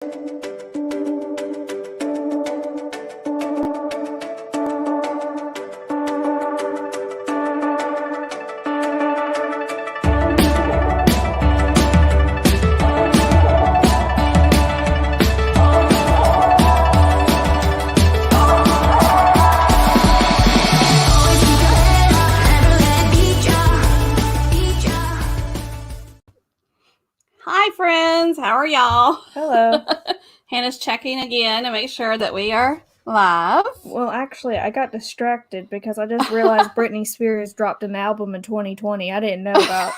Hi, friends. How are y'all? Hello. Hannah's checking again to make sure that we are live. Well, actually, I got distracted because I just realized Britney Spears dropped an album in 2020. I didn't know about.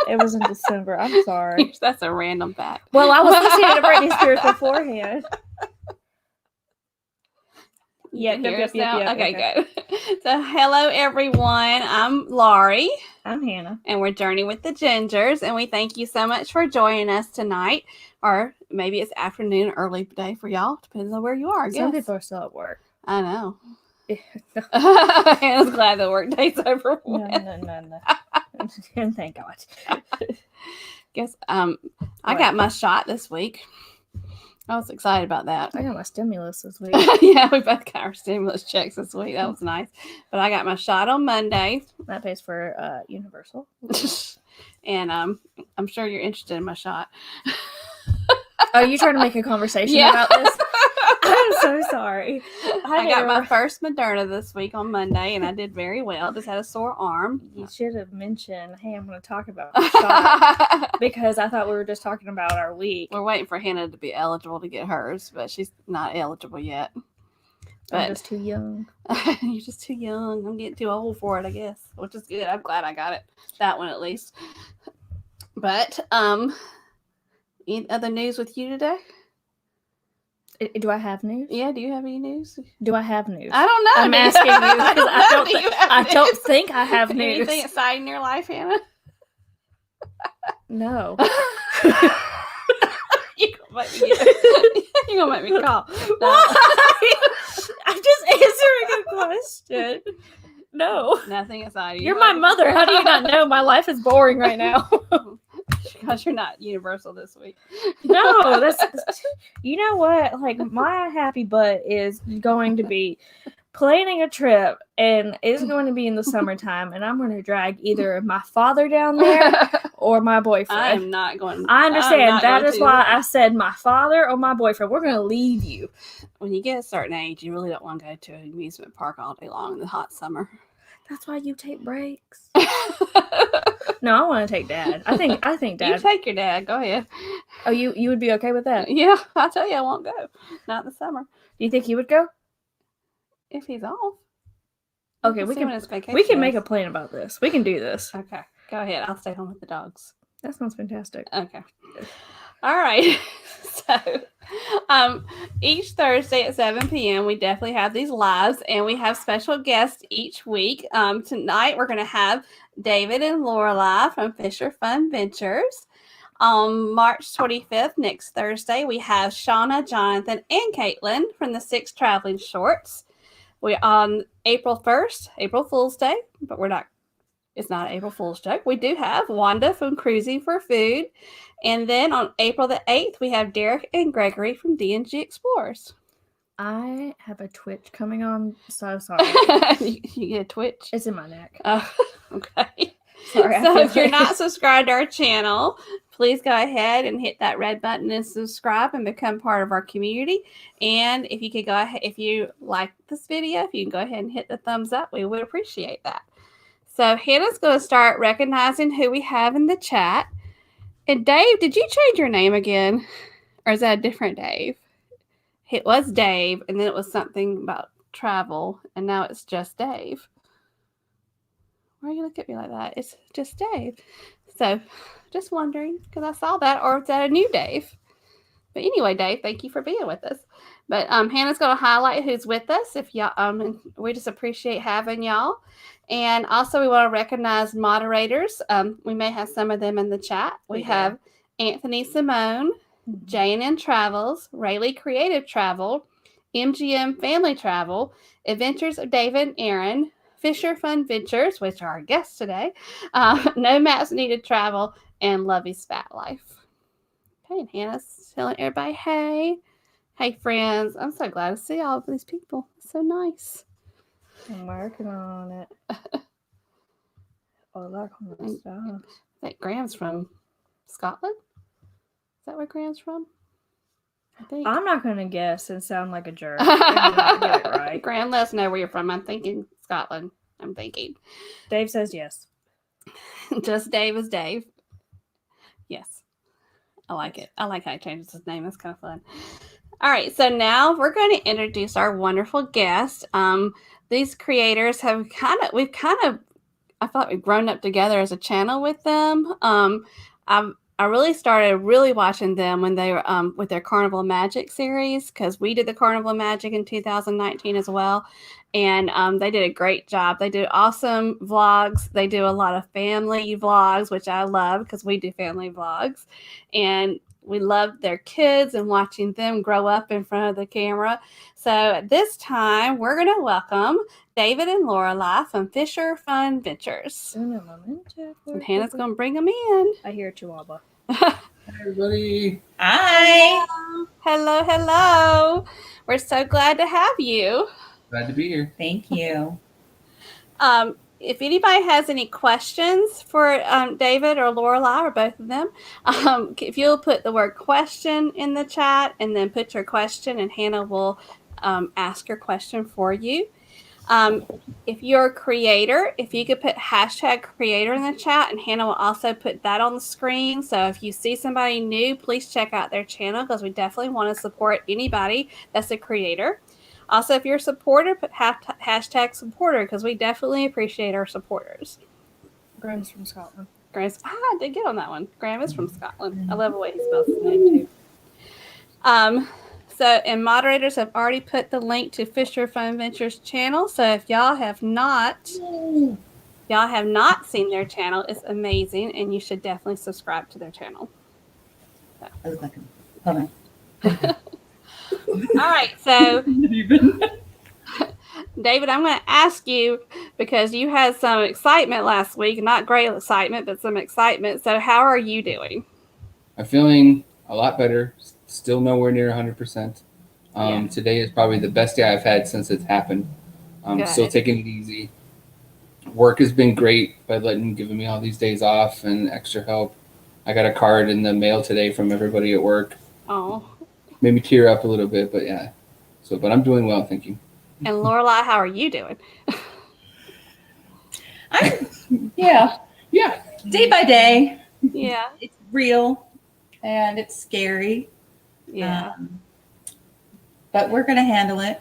It was in December. I'm sorry. That's a random fact. Well, I was listening to Britney Spears beforehand. Yep. Okay, good. So, hello, everyone. I'm Laurie. I'm Hannah. And we're Journey with the Gingers. And we thank you so much for joining us tonight. Or maybe it's afternoon, early day for y'all. Depends on where you are, I guess. Some people are still at work. I know. Hannah's glad the work day's over. No. Thank God. Guess I got my shot this week. I was excited about that. I got my stimulus this week. Yeah, we both got our stimulus checks this week. That was nice. But I got my shot on Monday. That pays for Universal. And I'm sure you're interested in my shot. Are you trying to make a conversation about this? I'm so sorry. I got my first Moderna this week on Monday, and I did very well. Just had a sore arm. You should have mentioned, hey, I'm going to talk about my shot, because I thought we were just talking about our week. We're waiting for Hannah to be eligible to get hers, but she's not eligible yet. I'm just too young. You're just too young. I'm getting too old for it, I guess, which is good. I'm glad I got it. That one at least. But any other news with you today? Do I have news? Yeah, do you have any news? Do I have news? I don't know. I'm asking you because I don't think I have news. Anything exciting in your life, Hannah? No. You're gonna make me call. I'm just answering a question. No. Nothing exciting. You're my mother. How do you not know? My life is boring right now. Because you're not Universal this week. No, that's you know what? Like, my happy butt is going to be planning a trip, and it's going to be in the summertime, and I'm going to drag either my father down there or my boyfriend. I am not going. I understand. That is why I said my father or my boyfriend. We're going to leave you. When you get a certain age, you really don't want to go to an amusement park all day long in the hot summer. That's why you take breaks. No, I want to take Dad. I think Dad. You take your dad. Go ahead. Oh, you would be okay with that? Yeah, I'll tell you, I won't go. Not in the summer. Do you think he would go? If he's off. Okay, we can make a plan about this. We can do this. Okay, go ahead. I'll stay home with the dogs. That sounds fantastic. Okay. All right. So, each Thursday at 7 p.m., we definitely have these lives, and we have special guests each week. Tonight, we're going to have David and Lorelai from Fisher Funventures. On March 25th, next Thursday, we have Shauna, Jonathan, and Caitlin from the 6 Traveling Shorts. We're on April 1st, April Fool's Day, but it's not an April Fool's joke. We do have Wanda from Cruising for Food. And then on April the 8th, we have Derek and Gregory from D&G Explorers. I have a twitch coming on. So sorry. You get a twitch? It's in my neck. Oh, okay. Sorry. So if you're not subscribed to our channel, please go ahead and hit that red button and subscribe and become part of our community. And if you could go ahead, if you like this video, if you can go ahead and hit the thumbs up, we would appreciate that. So Hannah's going to start recognizing who we have in the chat. And Dave, did you change your name again? Or is that a different Dave? It was Dave, and then it was something about travel, and now it's just Dave. Why are you looking at me like that? It's just Dave. So, just wondering, because I saw that, or is that a new Dave? But anyway, Dave, thank you for being with us. But Hannah's going to highlight who's with us. If y'all, we just appreciate having y'all. And also, we want to recognize moderators. We may have some of them in the chat. We have Anthony Simone, J&N Travels, Rayleigh Creative Travel, MGM Family Travel, Adventures of David and Aaron, Fisher Funventures, which are our guests today, No Maps Needed Travel, and Lovey's Fat Life. Okay, and Hannah's telling everybody, hey. Hey, friends. I'm so glad to see all of these people. It's so nice. I'm working on it. Oh, that kind of stuff. I think Graham's from Scotland. Is that where Graham's from? I think. I'm not going to guess and sound like a jerk and not get it right. Graham, let us know where you're from. I'm thinking Scotland. I'm thinking. Dave says yes. Just Dave is Dave. Yes. I like it. I like how he changes his name. That's kind of fun. All right. So now we're going to introduce our wonderful guest. These creators I thought we've grown up together as a channel with them. I really started watching them when they were with their Carnival Magic series, because we did the Carnival Magic in 2019 as well. And they did a great job. They do awesome vlogs. They do a lot of family vlogs, which I love because we do family vlogs. And we love their kids and watching them grow up in front of the camera. So at this time, we're going to welcome David and Lorelai from Funventures. And Hannah's going to bring them in. I hear Chihuahua. Hi, everybody. Hi. Hello, hello. We're so glad to have you. Glad to be here. Thank you. If anybody has any questions for David or Lorelai or both of them, if you'll put the word question in the chat and then put your question, and Hannah will ask your question for you. If you're a creator, if you could put #creator in the chat, and Hannah will also put that on the screen. So if you see somebody new, please check out their channel, because we definitely want to support anybody that's a creator. Also, if you're a supporter, put #supporter, because we definitely appreciate our supporters. Graham's from Scotland. I did get on that one. Graham is from Scotland. I love the way he spells his name too. And moderators have already put the link to Funventures channel. So if y'all have not seen their channel, it's amazing, and you should definitely subscribe to their channel. So. I look like him. Hold on. All right, so David, I'm going to ask you, because you had some excitement last week, not great excitement, but some excitement. So how are you doing? I'm feeling a lot better. Still nowhere near 100%. Today is probably the best day I've had since it's happened. Still taking it easy. Work has been great by giving me all these days off and extra help. I got a card in the mail today from everybody at work. Oh. Made me tear up a little bit, but yeah. But I'm doing well, thank you. And Lorelai, how are you doing? Yeah. Day by day. Yeah. It's real and it's scary. Yeah. But we're going to handle it.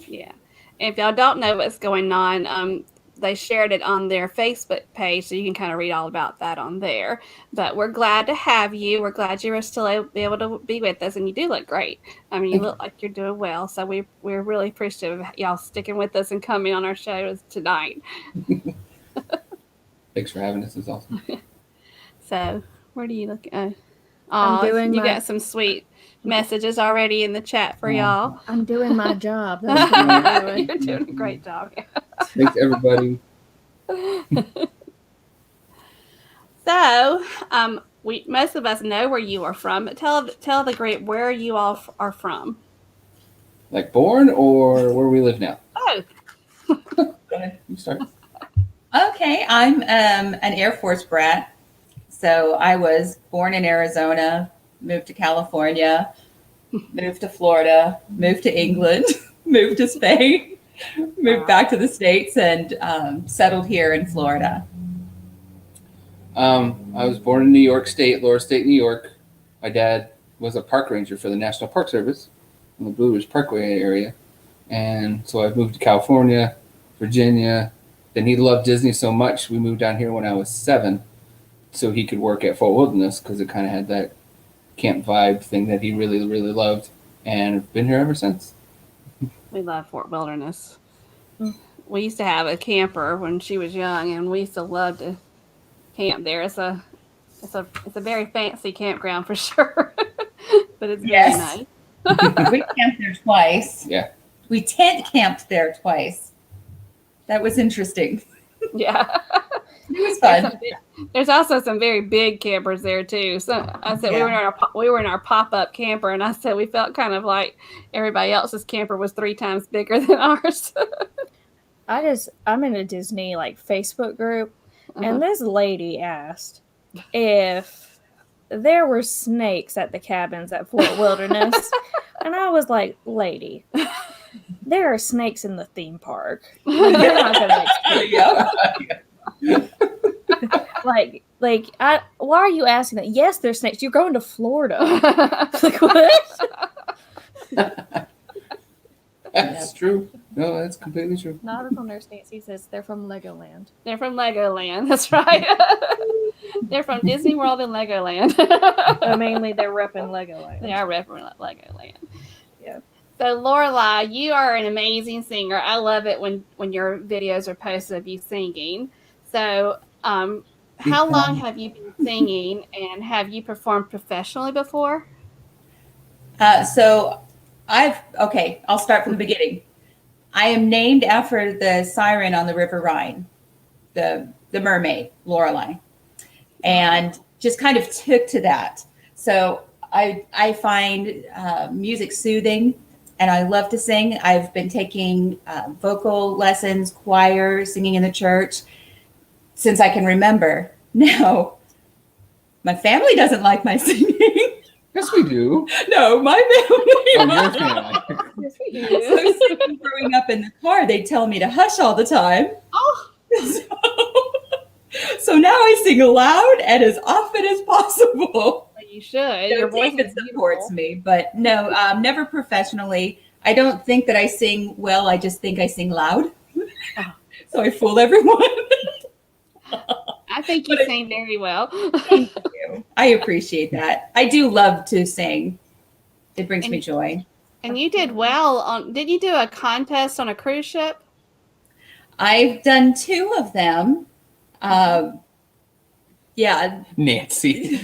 Yeah. And if y'all don't know what's going on, they shared it on their Facebook page, so you can kind of read all about that on there. But we're glad to have you. We're glad you were still able to be with us, and you do look great. I mean, you look like you're doing well. So we're really appreciative of y'all sticking with us and coming on our show tonight. Thanks for having us. It's awesome. So where do you look at? You got some sweet messages already in the chat for y'all. I'm doing my job. That's what I'm doing. You're doing a great job. Thanks, everybody. So, most of us know where you are from, but tell the group where you all are from. Like born or where we live now? Oh. Go ahead, you start. Okay, I'm an Air Force brat. So I was born in Arizona, moved to California, moved to Florida, moved to England, moved to Spain, moved back to the States, and settled here in Florida. I was born in New York State, Laura State, New York. My dad was a park ranger for the National Park Service in the Blue Ridge Parkway area. And so I moved to California, Virginia. Then he loved Disney so much, we moved down here when I was 7 so he could work at Fort Wilderness, because it kind of had that camp vibe thing that he really, really loved. And I've been here ever since. We love Fort Wilderness. We used to have a camper when she was young, and we used to love to camp there. It's a very fancy campground for sure, but it's very nice. We camped there twice. Yeah. We tent camped there twice. That was interesting. Yeah. It was fun. There's also some very big campers there too. So I said we were in our pop-up camper, and I said we felt kind of like everybody else's camper was 3 times bigger than ours. I'm in a Disney like Facebook group, Uh-huh. and this lady asked if there were snakes at the cabins at Fort Wilderness, and I was like, "Lady, there are snakes in the theme park. You're not gonna why are you asking that? Yes, there's snakes. You're going to Florida. Like what? That's true. No, that's completely true. Not from Nurse Nancy says they're from Legoland. They're from Legoland. That's right. They're from Disney World and Legoland. But mainly they're repping Legoland. They are repping Legoland. Yeah. So Lorelai, you are an amazing singer. I love it when your videos are posted of you singing. So how long have you been singing, and have you performed professionally before? So I'll start from the beginning. I am named after the siren on the River Rhine, the mermaid, Lorelai, and just kind of took to that. So I find music soothing, and I love to sing. I've been taking vocal lessons, choir, singing in the church since I can remember. Now, my family doesn't like my singing. Yes, we do. No, my family. Oh, your family. Yes, we do. So growing up in the car, they tell me to hush all the time. Oh, So now I sing loud and as often as possible. you should. So Your voice David is supports beautiful. me, but no, never professionally. I don't think that I sing well. I just think I sing loud. So I fool everyone. I think you sing very well. Thank you. I appreciate that. I do love to sing. It brings me joy. And you did well on. Did you do a contest on a cruise ship? I've done 2 of them. Yeah. Nancy.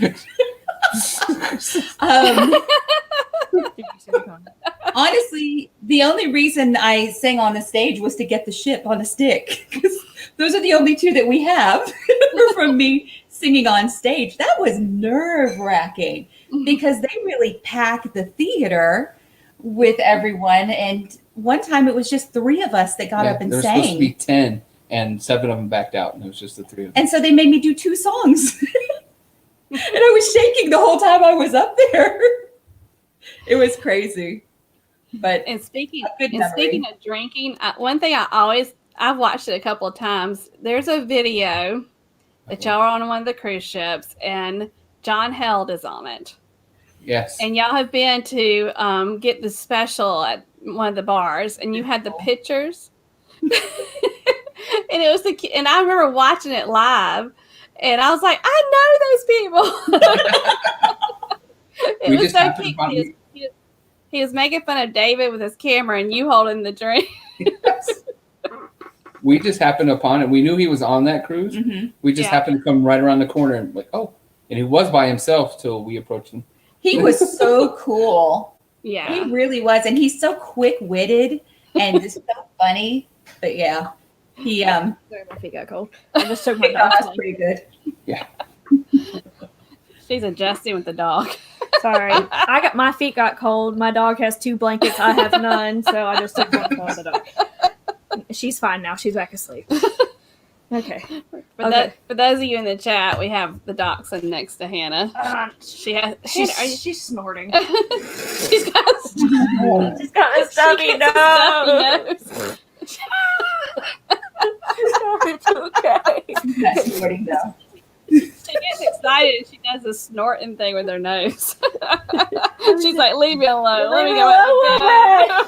Honestly, the only reason I sang on the stage was to get the ship on a stick, because those are the only 2 that we have from me singing on stage. That was nerve-wracking because they really pack the theater with everyone. And one time it was just 3 of us that got up and there was supposed to be sang. 10, and 7 of them backed out, and it was just the 3 of them. And so they made me do 2 songs. And I was shaking the whole time I was up there. It was crazy. But And speaking A good memory. speaking of drinking, one thing I've watched it a couple of times. There's a video that y'all are on one of the cruise ships, and John Held is on it. Yes. And y'all have been to get the special at one of the bars, and you had the pictures. And it was and I remember watching it live, and I was like, I know those people. It was so cute. He was making fun of David with his camera, and you holding the drink. Yes. We just happened upon it. We knew he was on that cruise. mm-hmm. We just happened to come right around the corner and like, oh, and he was by himself till we approached him. He was so cool. Yeah. He really was. And he's so quick-witted and just so funny. But yeah, he Sorry, my feet got cold. I just took my that's dog. pretty good. She's adjusting with the dog. Sorry, my feet got cold. My dog has 2 blankets. I have none, so I just took one for the dog. She's fine now. She's back asleep. Okay. For those of you in the chat, we have the dachshund next to Hannah. She's snorting. She's got a stuffy nose. It's okay. That's snorting though. She gets excited and she does the snorting thing with her nose. She's like, leave me alone. Let me go back to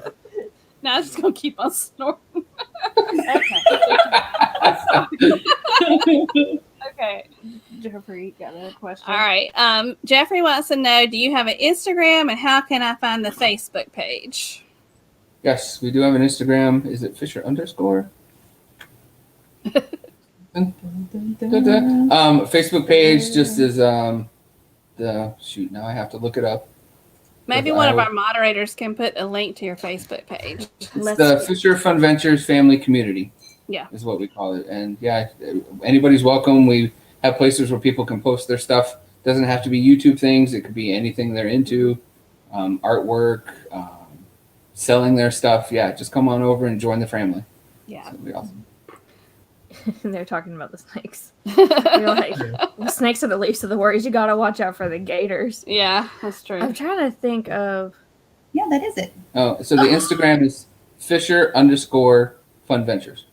bed. Now she's going to keep on snorting. Okay. Jeffrey got a question. All right. Jeffrey wants to know, do you have an Instagram, and how can I find the Facebook page? Yes, we do have an Instagram. Is it Fisher _? Facebook page just is shoot. Now I have to look it up. Maybe one of our moderators can put a link to your Facebook page. It's the Fisher Funventures Family Community. Yeah. is what we call it. And yeah, anybody's welcome. We have places where people can post their stuff. Doesn't have to be YouTube things. It could be anything they're into, artwork, selling their stuff. Yeah, just come on over and join the family. Yeah. That'd be awesome. And they're talking about the snakes. They're like, the snakes are the least of the worries. You gotta watch out for the gators. Yeah, that's true. I'm trying to think of. Yeah, that is it. Oh, so the Instagram is Fisher_Funventures.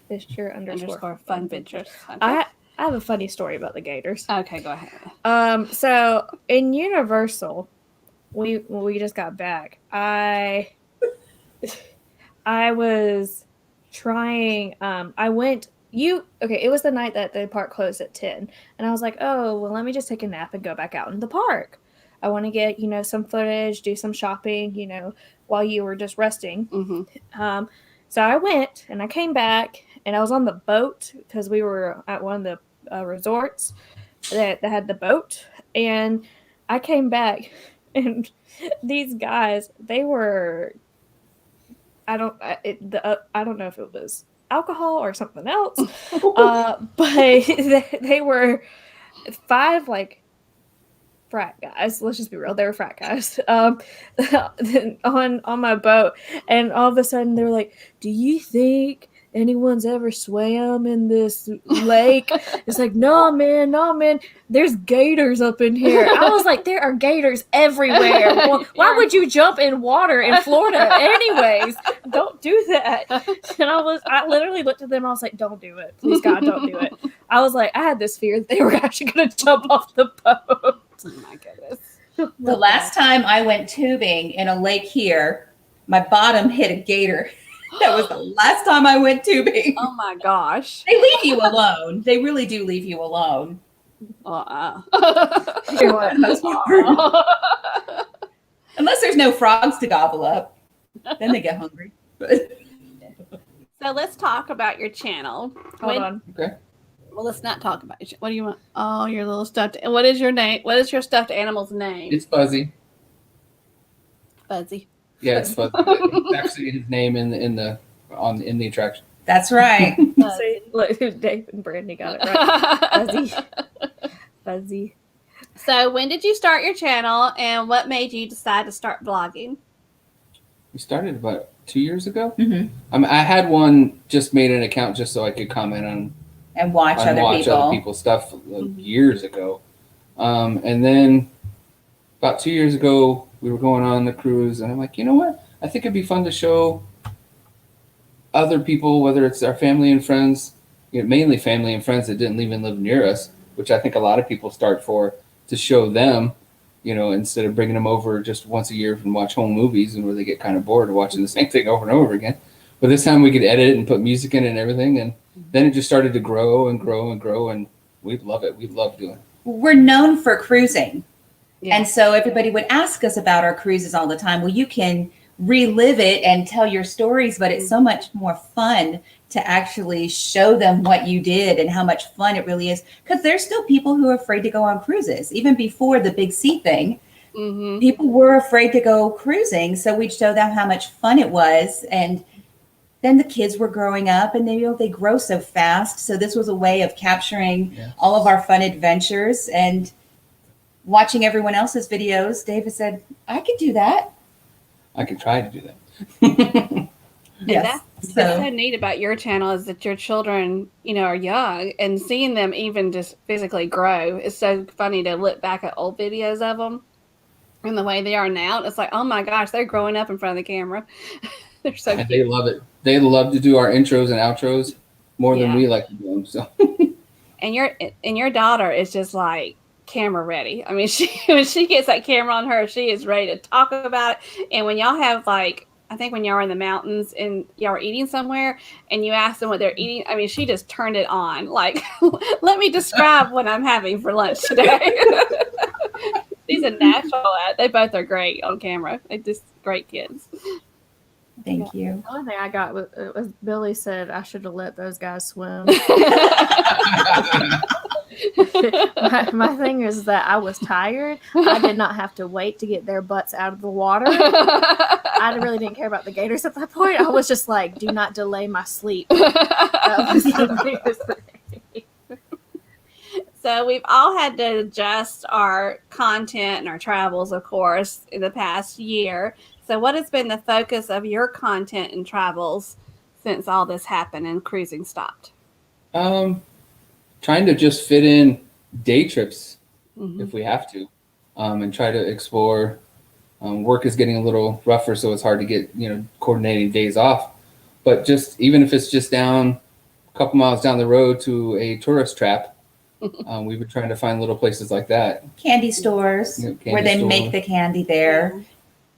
Fisher underscore Funventures. Okay. I have a funny story about the gators. Okay, go ahead. So in Universal, when we just got back, I was trying. It was the night that the park closed at 10, and I was like, oh well, let me just take a nap and go back out in the park. I want to get some footage, do some shopping, while you were just resting. Mm-hmm. So I went and I came back and I was on the boat because we were at one of the resorts that had the boat, and I came back and these guys, they were, I don't know if it was alcohol or something else, but they were 5 frat guys. Let's just be real. They were frat guys on my boat, and all of a sudden they were like, "Do you think anyone's ever swam in this lake?" It's like, no man, there's gators up in here. I was like, there are gators everywhere. Well, why would you jump in water in Florida anyways? Don't do that. And I literally looked at them and I was like, don't do it, please God, don't do it. I was like, I had this fear that they were actually going to jump off the boat. Oh my goodness. The last time I went tubing in a lake here, my bottom hit a gator. That was the last time I went tubing. Oh my gosh. They leave you alone. They really do leave you alone. You're what? Unless there's no frogs to gobble up. Then they get hungry. So let's talk about your channel. Hold on. Okay. Well, let's not talk about your. What do you want? Oh, your little stuffed. What is your name? What is your stuffed animal's name? It's Fuzzy. Fuzzy. Yeah, it's Fuzzy. It's actually his name in the attraction. That's right. See, look, Dave and Brandy got it right. Fuzzy. So when did you start your channel, and what made you decide to start vlogging? We started about 2 years ago. Mm-hmm. I had one, just made an account just so I could comment on And watch other people's stuff years ago. And then about 2 years ago, we were going on the cruise, and I'm like, you know what? I think it'd be fun to show other people, whether it's our family and friends, mainly family and friends that didn't even live near us, which I think a lot of people start for, to show them, instead of bringing them over just once a year and watch home movies and where they get kind of bored of watching the same thing over and over again. But this time we could edit it and put music in it and everything. And then it just started to grow and grow and grow. And we love it. We love doing it. We're known for cruising. Yeah. And so everybody would ask us about our cruises all the time. Well, you can relive it and tell your stories, but it's so much more fun to actually show them what you did and how much fun it really is. Because there's still people who are afraid to go on cruises. Even before the big sea thing, people were afraid to go cruising. So we'd show them how much fun it was. And then the kids were growing up, and they grow so fast. So this was a way of capturing all of our fun adventures and watching everyone else's videos. David said, I could do that. I could try to do that. Yes. What's so neat about your channel is that your children, are young, and seeing them even just physically grow. It's so funny to look back at old videos of them and the way they are now. It's like, oh my gosh, they're growing up in front of the camera. They're so cute. They love it. They love to do our intros and outros more than we like to do them. So. And your daughter is just like camera ready. I mean, when she gets that camera on her, she is ready to talk about it. And when y'all have I think when y'all were in the mountains and y'all were eating somewhere and you asked them what they're eating, I mean, she just turned it on. Like, let me describe what I'm having for lunch today. She's a natural at it. They both are great on camera. They're just great kids. Thank you. The only thing I got was Billy said I should have let those guys swim. my thing is that I was tired. I did not have to wait to get their butts out of the water. I really didn't care about the gators at that point. I was just like, do not delay my sleep. That was the biggest thing. So we've all had to adjust our content and our travels, of course, in the past year. So what has been the focus of your content and travels since all this happened and cruising stopped? Trying to just fit in day trips Mhm. if we have to, and try to explore. Work is getting a little rougher, so it's hard to get coordinating days off. But just even if it's just down a couple miles down the road to a tourist trap, we've been trying to find little places like that. Candy stores Candy where they store. make the candy there.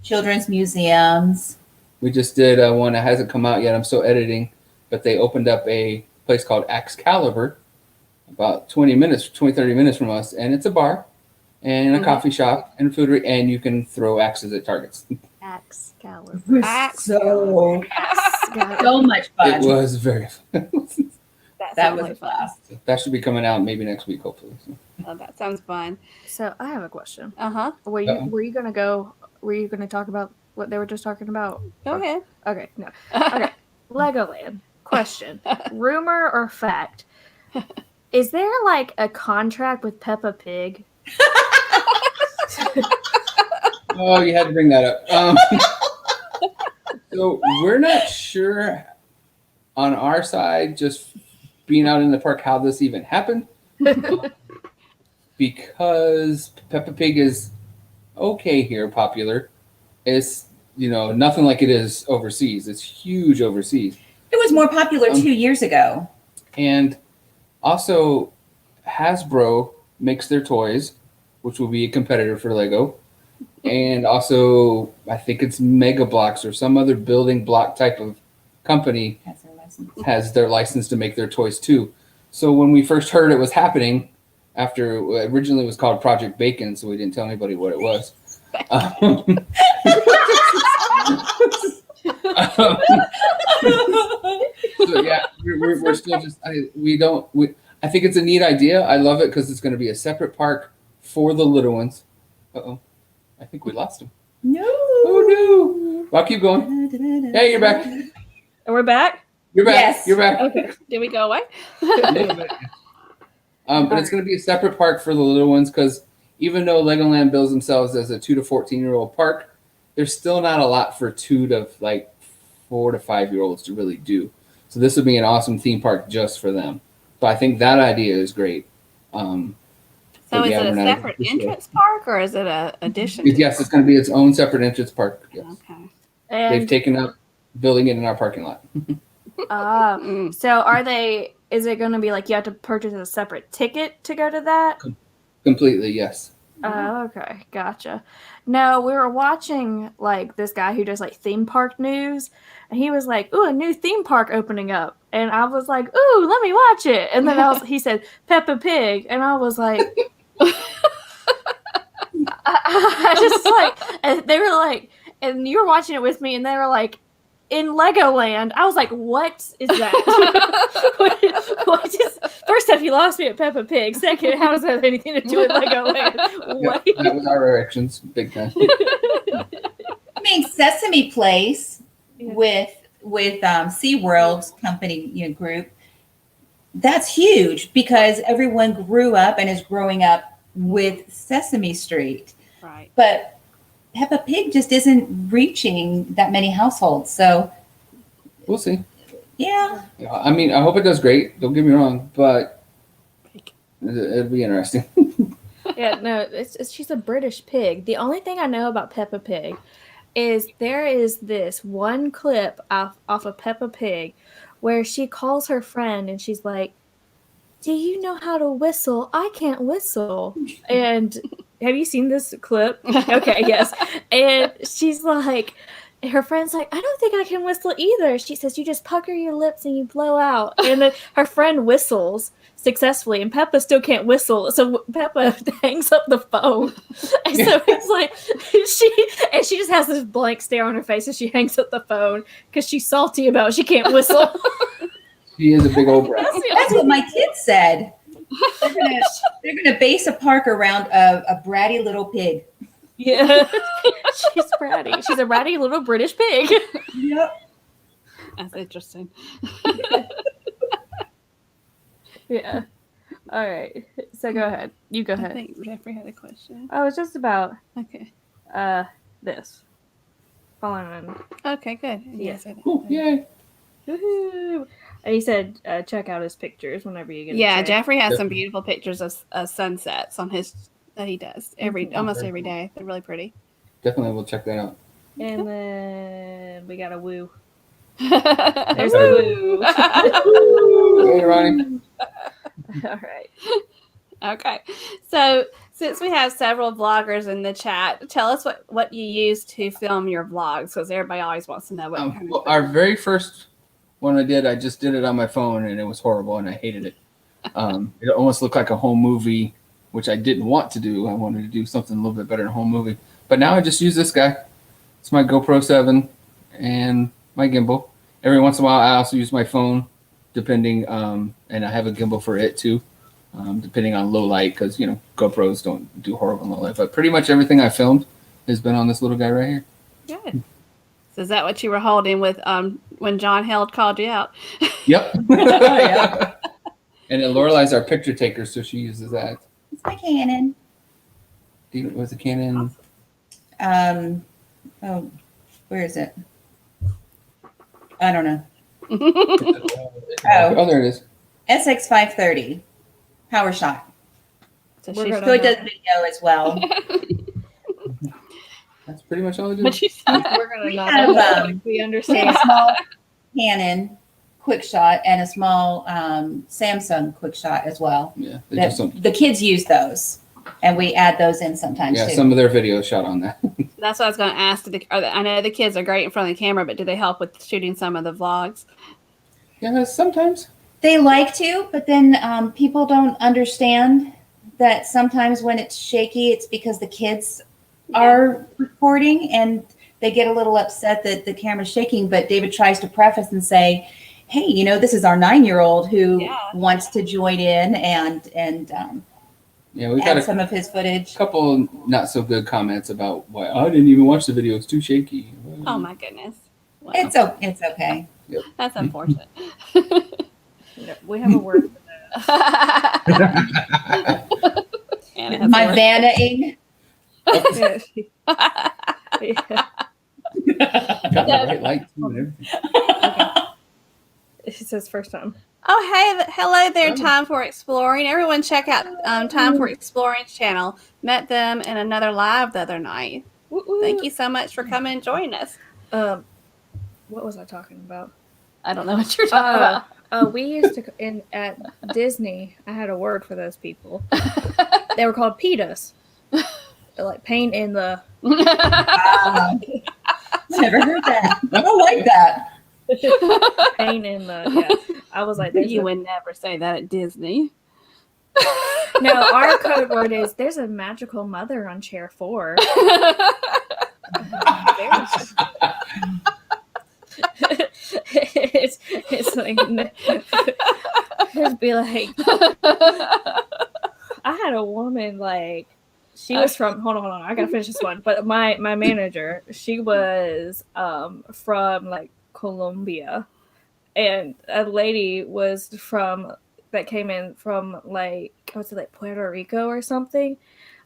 Children's museums. We just did one that hasn't come out yet. I'm still editing, but they opened up a place called Excalibur about 30 minutes from us, and it's a bar and a coffee shop and food, and you can throw axes at targets. Excalibur. So much fun. It was very fun. That was a blast. That should be coming out maybe next week, hopefully. So. Oh, that sounds fun. So I have a question. Uh-huh. Were you gonna talk about what they were just talking about? Go ahead. Okay, no. Okay. Legoland. Question. Rumor or fact? Is there like a contract with Peppa Pig? Oh, you had to bring that up. So we're not sure on our side, just being out in the park, how this even happened. Because Peppa Pig is okay here, popular. It's, nothing like it is overseas. It's huge overseas. It was more popular 2 years ago. And also, Hasbro makes their toys, which will be a competitor for Lego. And also, I think it's Mega Bloks or some other building block type of company has their license to make their toys too. So when we first heard it was happening, after originally it was called Project Bacon, so we didn't tell anybody what it was. So yeah, we're still just I think it's a neat idea. I love it because it's going to be a separate park for the little ones. I think we lost him. No. Oh no! Well, keep going. Hey, you're back. And we're back? You're back. Yes. You're back. Okay. Did we go away? But it's going to be a separate park for the little ones because even though Legoland bills themselves as a 2 to 14-year-old park, there's still not a lot for 4 to 5-year-olds to really do. So this would be an awesome theme park just for them. So I think that idea is great. So is it a separate entrance park or is it a addition? Yes, it's going to be its own separate entrance park. Yes. Okay. And They've taken up building it in our parking lot. so is it going to be like you have to purchase a separate ticket to go to that? Completely, yes. Oh, okay. Gotcha. No, we were watching like this guy who does like theme park news, and he was like, "Ooh, a new theme park opening up." And I was like, "Ooh, let me watch it." And then he said Peppa Pig, and I was like I just like, and they were like, and you were watching it with me, and they were like, in Legoland. I was like, what is that? what is, first off, you lost me at Peppa Pig. Second, how does that have anything to do with Legoland? What? Yep, that was our directions, big time. I mean, Sesame Place with SeaWorld's company group, that's huge because everyone grew up and is growing up with Sesame Street. Right. But Peppa Pig just isn't reaching that many households. So We'll see. yeah. I mean, I hope it does great. Don't get me wrong, but it'll be interesting. Yeah, no, she's a British pig. The only thing I know about Peppa Pig is there is this one clip off of Peppa Pig where she calls her friend and she's like, "Do you know how to whistle? I can't whistle." And have you seen this clip? Okay, yes. And she's like, her friend's like, "I don't think I can whistle either." She says, "You just pucker your lips and you blow out." And then her friend whistles successfully, and Peppa still can't whistle. So Peppa hangs up the phone. And so it's like, she just has this blank stare on her face as she hangs up the phone because she's salty about she can't whistle. She is a big old brat. That's what my kids said. They're gonna base a park around a bratty little pig. Yeah. She's bratty. She's a bratty little British pig. Yep. That's interesting. Yeah. All right. So go ahead. You go I ahead. think Jeffrey had a question. Oh, it's just about Okay. this. Following. Okay, good. Yeah. Cool. Yay. Woohoo! And he said, check out his pictures whenever you get a Yeah, chance. Jeffrey has some Definitely. beautiful pictures of sunsets on his that he does almost Very every cool. day. They're really pretty. Definitely will check that out. And then we got a woo. There's There's a woo. Hey, Ronnie. All right. Okay. So since we have several vloggers in the chat, tell us what you use to film your vlogs, because everybody always wants to know what kind Well, of our very first one I just did it on my phone, and it was horrible, and I hated it. It almost looked like a home movie, which I didn't want to do. I wanted to do something a little bit better than a home movie. But now I just use this guy. It's my GoPro 7 and my gimbal. Every once in a while, I also use my phone, depending, and I have a gimbal for it too, depending on low light, because GoPros don't do horrible in low light. But pretty much everything I filmed has been on this little guy right here. good. So is that what you were holding with when John Held called you out? Yep. Yeah. And then Lorelai's our picture taker, so she uses that. It's my Canon. Was it Canon? Oh, where is it? I don't know. Oh, there it is. SX530 power shot. So We're she's gonna- So it does video as well. That's pretty much all I do. what you We're going to We not have, we We have understand. a small Canon quick shot and a small Samsung quick shot as well. Yeah, they do some. The kids use those, and we add those in sometimes Yeah, too. some of their videos shot on that. That's what I was going to ask. I know the kids are great in front of the camera, but do they help with shooting some of the vlogs? Yeah, sometimes. They like to, but then people don't understand that sometimes when it's shaky, it's because the kids are recording and they get a little upset that the camera's shaking. But David tries to preface and say, hey, this is our 9-year-old who wants to join in and Yeah, we got add some of his footage. couple not so good comments about why I didn't even watch the video. It's too shaky. Oh my goodness. Wow. It's okay. That's unfortunate. No, we have a word for Anna has My a word. Vanna-ing. that. Yeah. Got the right light too and everything. It says first time. Oh, hey, hello there, Time for Exploring. Everyone check out Time for Exploring's channel. Met them in another live the other night. Thank you so much for coming and joining us. What was I talking about? I don't know what you're talking about. We used to at Disney. I had a word for those people. They were called PETAs. They're like pain in the. Never heard that. I don't like that. Pain in the. Yeah, I was like, You would never say that at Disney. no. Our code word is there's a magical mother on chair 4. It's like it'd be like I had a woman like she was from hold on I gotta finish this one, but my manager, she was from like Colombia, and a lady was that came in from like was it like Puerto Rico or something.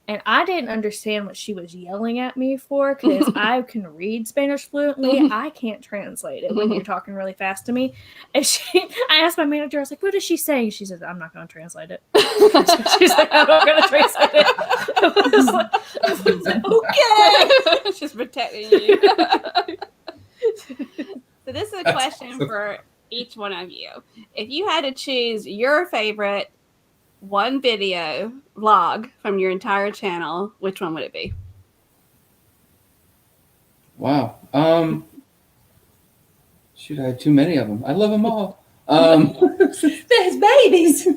And I didn't understand what she was yelling at me for because I can read Spanish fluently. I can't translate it when you're talking really fast to me. And I asked my manager, I was like, what is she saying? She said, I'm not going to translate it. She's like, I'm not going to translate it. I was like, Okay. She's protecting you. So this is a question for each one of you. If you had to choose your favorite one video vlog from your entire channel, which one would it be? Wow. Shoot, I had too many of them. I love them all. There's babies.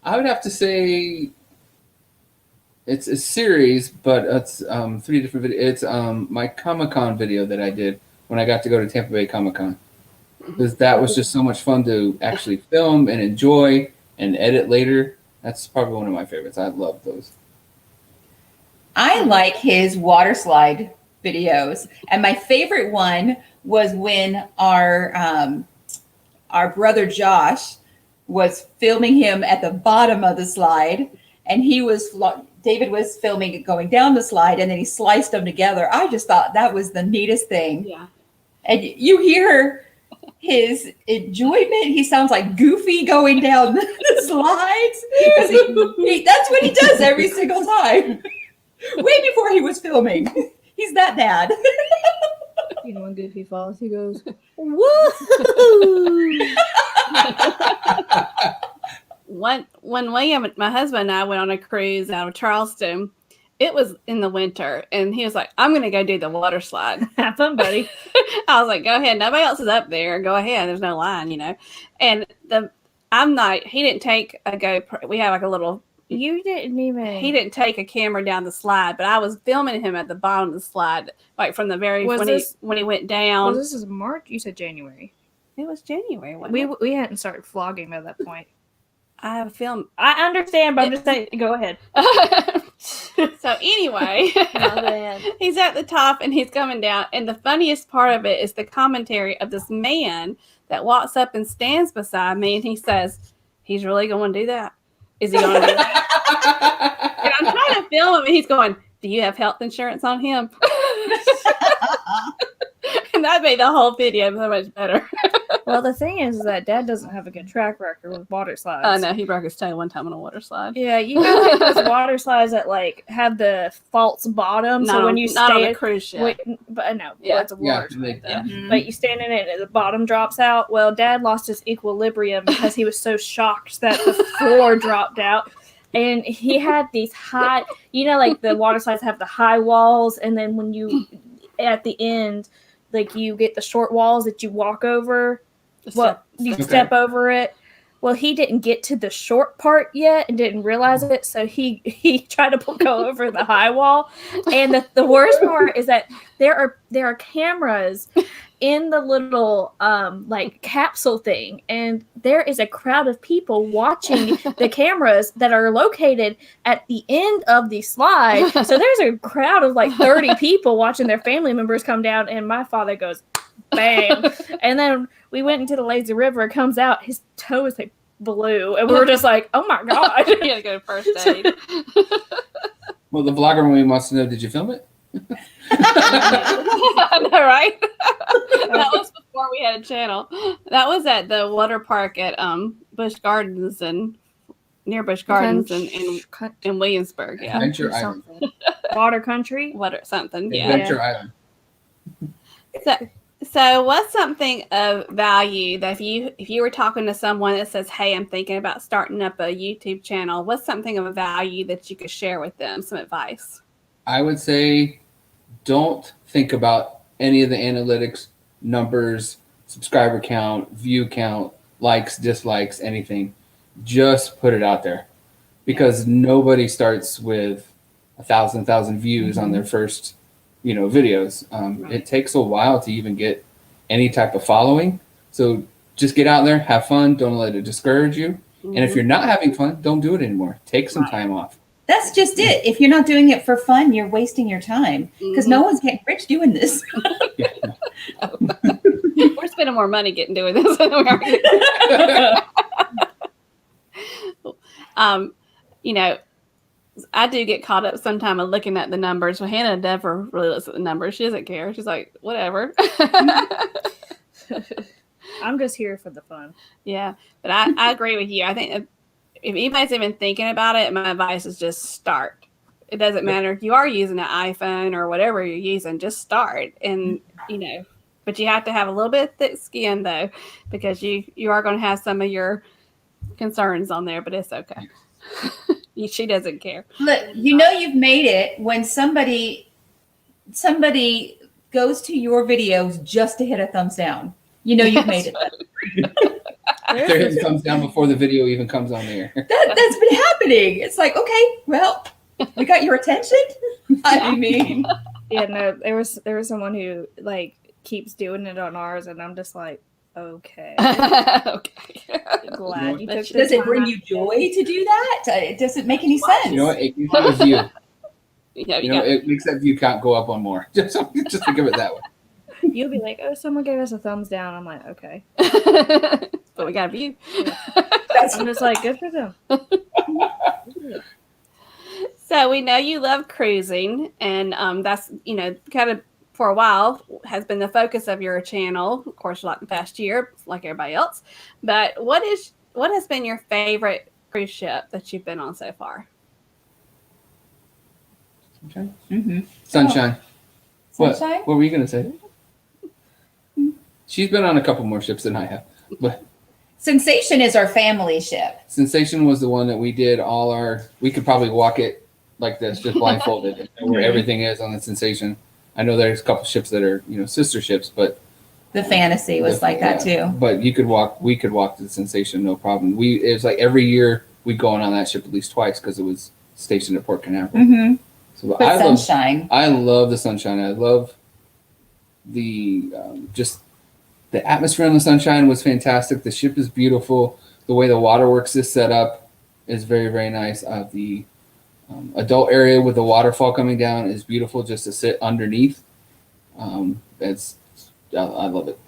I would have to say it's a series, but it's 3 different videos. It's my Comic-Con video that I did when I got to go to Tampa Bay Comic-Con. Because that was just so much fun to actually film and enjoy and edit later. That's probably one of my favorites. I love those. I like his water slide videos, and my favorite one was when our brother Josh was filming him at the bottom of the slide, and David was filming it going down the slide, and then he sliced them together. I just thought that was the neatest thing. Yeah. And you hear his enjoyment. He sounds like Goofy going down the slides. That's what he does every single time. Way before he was filming. He's that dad. You know, when Goofy falls, he goes, woo! When William, my husband, and I went on a cruise out of Charleston, it was in the winter, and he was like, I'm going to go do the water slide. Have fun, buddy. I was like, go ahead. Nobody else is up there. Go ahead. There's no line, you know. And he didn't take a GoPro. We have like a little. You didn't even. He didn't take a camera down the slide, but I was filming him at the bottom of the slide, like from the very when he went down. Well, this is March. You said January. It was January. Wasn't it? We hadn't started vlogging at that point. I have a film. I understand, but I'm just saying. Go ahead. So anyway, he's at the top and he's coming down, and the funniest part of it is the commentary of this man that walks up and stands beside me, and he says, "He's really going to do that? Is he going to do that?" And I'm trying to film him, and he's going, "Do you have health insurance on him?" And that made the whole video so much better. Well, the thing is that Dad doesn't have a good track record with water slides. I know, he broke his toe one time on a water slide. Yeah, you got like those water slides that like have the false bottom, so when you not stay on a cruise ship. but no, Yeah. it's a water slide. Yeah. Mhm. But you stand in it and the bottom drops out. Well, Dad lost his equilibrium because he was so shocked that the floor dropped out. And he had these high, like the water slides have the high walls, and then when you, at the end, like you get the short walls that you walk over. You step over it. Well, he didn't get to the short part yet and didn't realize it, so he tried to go over the high wall. And the worst part is that there are cameras in the little like capsule thing, and there is a crowd of people watching the cameras that are located at the end of the slide. So there's a crowd of like 30 people watching their family members come down, and my father goes, bam. And then we went into the lazy river, comes out, his toe is like blue, and we were just like, oh my god. You gotta go to first aid. Well, the vlogger movie wants to know, did you film it? I know, right? That was before we had a channel. That was at the water park at Busch Gardens and near Busch Gardens in Williamsburg. Yeah, Adventure Island. Water country. Water something. Yeah. Adventure Island. So what's something of value that if you were talking to someone that says, "Hey, I'm thinking about starting up a YouTube channel," what's something of a value that you could share with them? Some advice. I would say don't think about any of the analytics, numbers, subscriber count, view count, likes, dislikes, anything. Just put it out there, because nobody starts with 1,000 views on their first, videos. It takes a while to even get any type of following. So just get out there, have fun. Don't let it discourage you. And if you're not having fun, don't do it anymore. Take some time off. That's just it. If you're not doing it for fun, you're wasting your time, because no one's getting rich doing this. We're spending more money doing this than we are. I do get caught up sometime of looking at the numbers. Well, Hannah never really looks at the numbers. She doesn't care. She's like, whatever. I'm just here for the fun. Yeah, but I agree with you. I think if anybody's even thinking about it, my advice is just start. It doesn't matter if you are using an iPhone or whatever you're using, just start. And, but you have to have a little bit of thick skin, though, because you are going to have some of your concerns on there, but it's okay. She doesn't care. Look, you've made it when somebody goes to your videos just to hit a thumbs down. You've made it. They're hitting thumbs down before the video even comes on the air. That's been happening. It's like, okay, well, we got your attention. I mean, yeah, no, there was someone who like keeps doing it on ours, and I'm just like, okay. Okay. Glad you took. Does it bring you joy to do that? Does it make any sense? You know what? It gives you a view. Yeah, it makes that view count go up on more. Just think of it that way. You'll be like, oh, someone gave us a thumbs down. I'm like, okay. But we got a view. I'm just like, good for them. So we know you love cruising, and that's kind of for a while has been the focus of your channel. Of course, like the past year, like everybody else. But what has been your favorite cruise ship that you've been on so far? Sunshine. Mm-hmm. Sunshine. Sunshine? What were you gonna say? She's been on a couple more ships than I have, but Sensation is our family ship. Sensation was the one that we did all our. We could probably walk it like this, just blindfolded, and know where everything is on the Sensation. I know there's a couple ships that are sister ships, but The Fantasy was like that too. But we could walk the Sensation, no problem. It was like every year we'd go on that ship at least twice because it was stationed at Port Canaveral. Mm-hmm. So But Sunshine. I love the Sunshine. I love the just the atmosphere on the Sunshine was fantastic. The ship is beautiful. The way the waterworks is set up is very, very nice. The adult area with the waterfall coming down is beautiful just to sit underneath. I love it.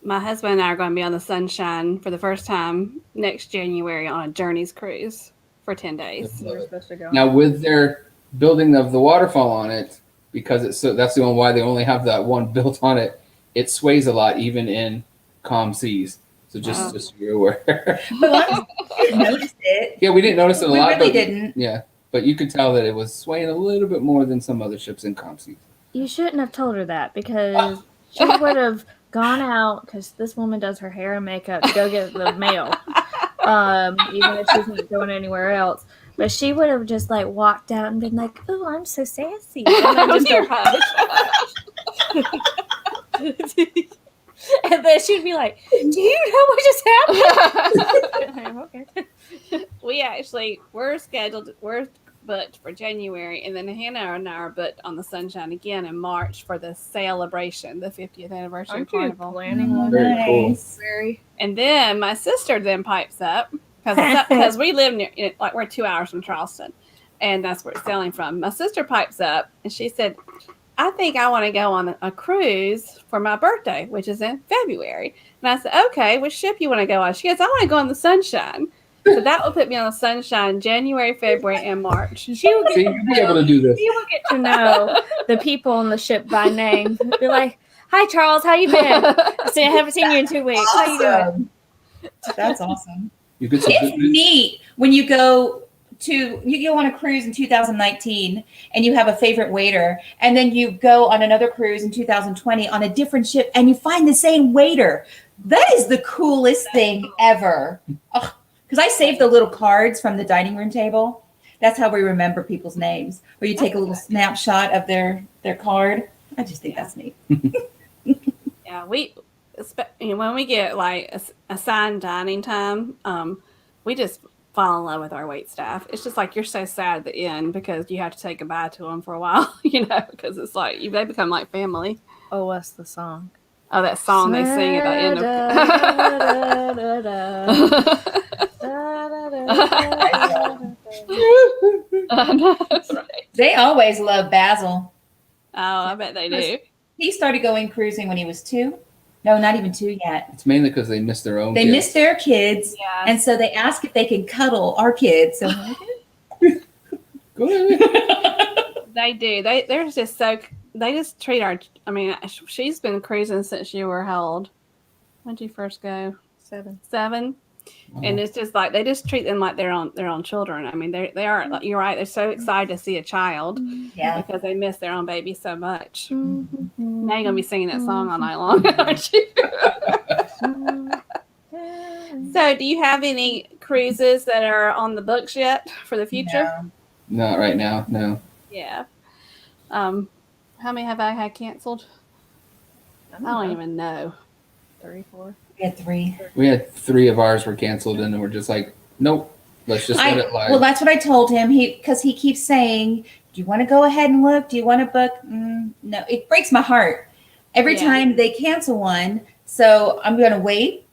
My husband and I are going to be on the Sunshine for the first time next January on a Journeys cruise for 10 days. We're supposed to go. Now with their building of the waterfall on it, because that's the only why they only have that one built on it. It sways a lot even in calm seas. So just so you're aware. But we didn't notice it. Yeah, we didn't notice it a lot. We really didn't. Yeah, but you could tell that it was swaying a little bit more than some other ships in calm seas. You shouldn't have told her that because she would have gone out because this woman does her hair and makeup to go get the mail, even if she's not going anywhere else. But she would have just like walked out and been like, "Oh, I'm so sassy," and then just go, and then she'd be like, "Do you know what just happened?" Okay. We're booked for January, and then Hannah and I are booked on the Sunshine again in March for the celebration, the 50th anniversary Aren't you Carnival. planning on Very that? cool. Very. And then my sister then pipes up because we live near, like we're 2 hours from Charleston, and that's where it's sailing from. My sister pipes up, and she said, I think I want to go on a cruise for my birthday, which is in February. And I said, okay, which ship you want to go on? She goes, I want to go on the Sunshine. So that will put me on the Sunshine January, February, and March. She will get You'll be able to do this. She will get to know the people on the ship by name. Be like, "Hi, Charles, how you been? I haven't seen you in 2 weeks. How you doing?" That's awesome. You could It's neat when you go on a cruise in 2019 and you have a favorite waiter, and then you go on another cruise in 2020 on a different ship and you find the same waiter. That is the coolest thing ever. Because I saved the little cards from the dining room table. That's how we remember people's names. Where you take a little snapshot of their card. I just think that's neat. Yeah, when we get like assigned dining time, we just fall in love with our wait staff. It's just like you're so sad at the end because you have to say goodbye to them for a while, because it's like they become like family. Oh, what's the song? Oh, that song they sing at the end of. They always love Basil. Oh, I bet they do. He started going cruising when he was 2. No, not even 2 yet. It's mainly because they miss their own. They miss their kids, Yeah. and so they ask if they can cuddle our kids. So Go ahead. They do. They're just so. They just treat our. I mean, she's been cruising since you were how old? When did you first go? 7. 7. And it's just like they just treat them like their own children. I mean, they are. Like, you're right. They're so excited to see a child yeah, because they miss their own baby so much. Mm-hmm. Now you're gonna be singing that song all night long, aren't you? So, do you have any cruises that are on the books yet for the future? No. Not right now. No. Yeah. How many have I had canceled? I don't even know. 3, 4. We had 3. We had 3 of ours were canceled, and we're just like, nope. Let's just let it lie. Well, that's what I told him. Because he keeps saying, "Do you want to go ahead and look? Do you want to book?" No, it breaks my heart every time they cancel one. So I'm going to wait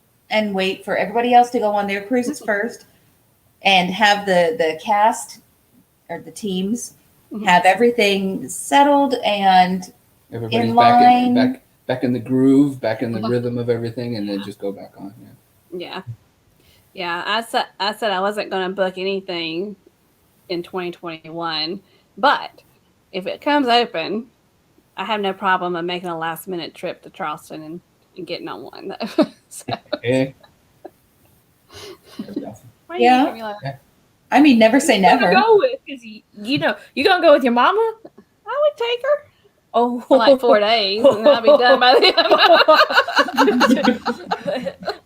for everybody else to go on their cruises first, and have the cast or the teams have everything settled and Everybody's In back line. back in the groove, back in the rhythm of everything, and then just go back on. Yeah. I said I wasn't going to book anything in 2021, but if it comes open, I have no problem of making a last minute trip to Charleston and getting on one. Though. So, Yeah. That'd be awesome. why are you Yeah. looking at me like that? I mean, never say Who you gonna never. go with? Because you know you gonna go with your mama. I would take her Oh, for like 4 days, and I'll be done by then.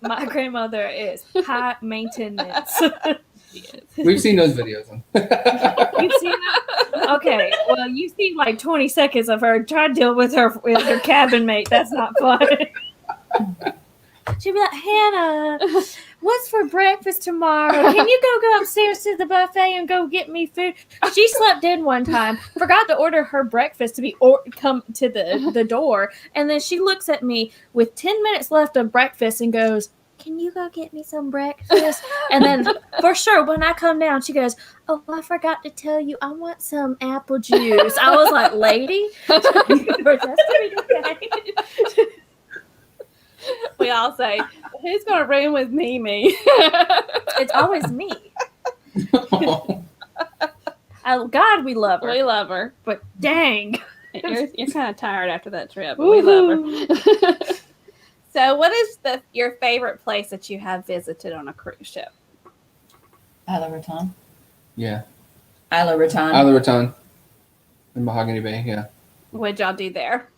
My grandmother is high maintenance. We've seen those videos. You've seen that? Okay, well, you see like 20 seconds of her trying to deal with her cabin mate. That's not fun. She'd be like, Hannah, what's for breakfast tomorrow? Can you go upstairs to the buffet and go get me food? She slept in one time, forgot to order her breakfast to be come to the door, and then she looks at me with 10 minutes left of breakfast and goes, can you go get me some breakfast? And then for sure, when I come down, she goes, oh, I forgot to tell you, I want some apple juice. I was like, lady, that's okay. We all say, who's going to room with Mimi? It's always me. God, we love her. We love her. But dang. You're kind of tired after that trip, but we love her. So what is your favorite place that you have visited on a cruise ship? Isla Raton. Yeah. Isla Raton. Isla Raton in Mahogany Bay, yeah. What'd y'all do there?